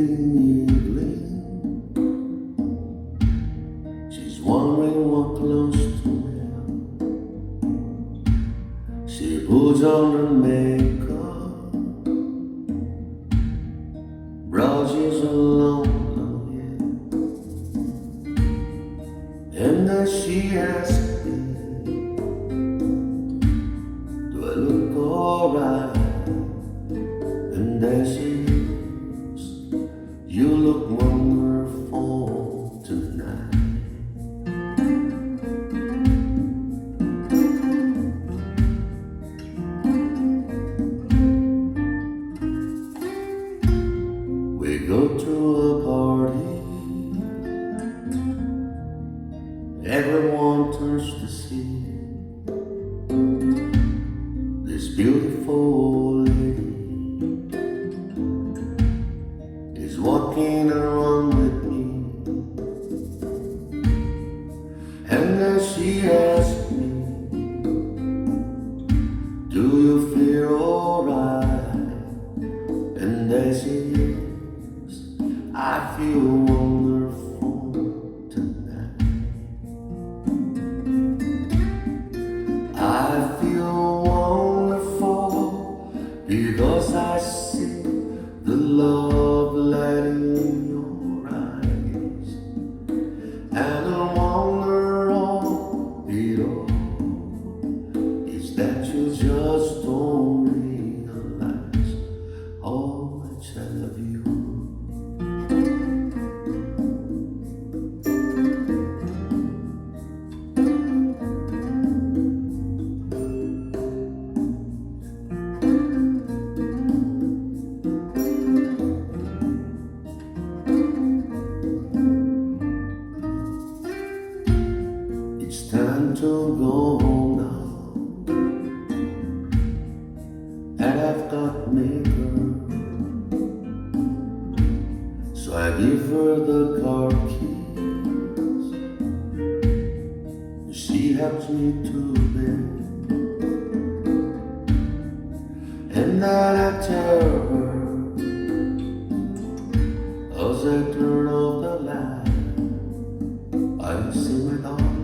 evening. She's wondering what clothes to wear. She puts on her makeup, brushes along her hair, and then she asks me, do I look alright? And there she is, you look wonderful tonight. We go to a party, everyone turns to see this beautiful lady is walking around with me. And then she asks me, do you feel alright? And there she is, I feel wonderful tonight. I feel wonderful because I see the love light in your eyes, and I wonder all it all is that you just don't realize how much I love you. It's time to go home now, and I've got makeup, so I give her the car keys. She helps me to bed, and then I tell her, as I turn off the light, I say, my darling,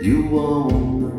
you wonder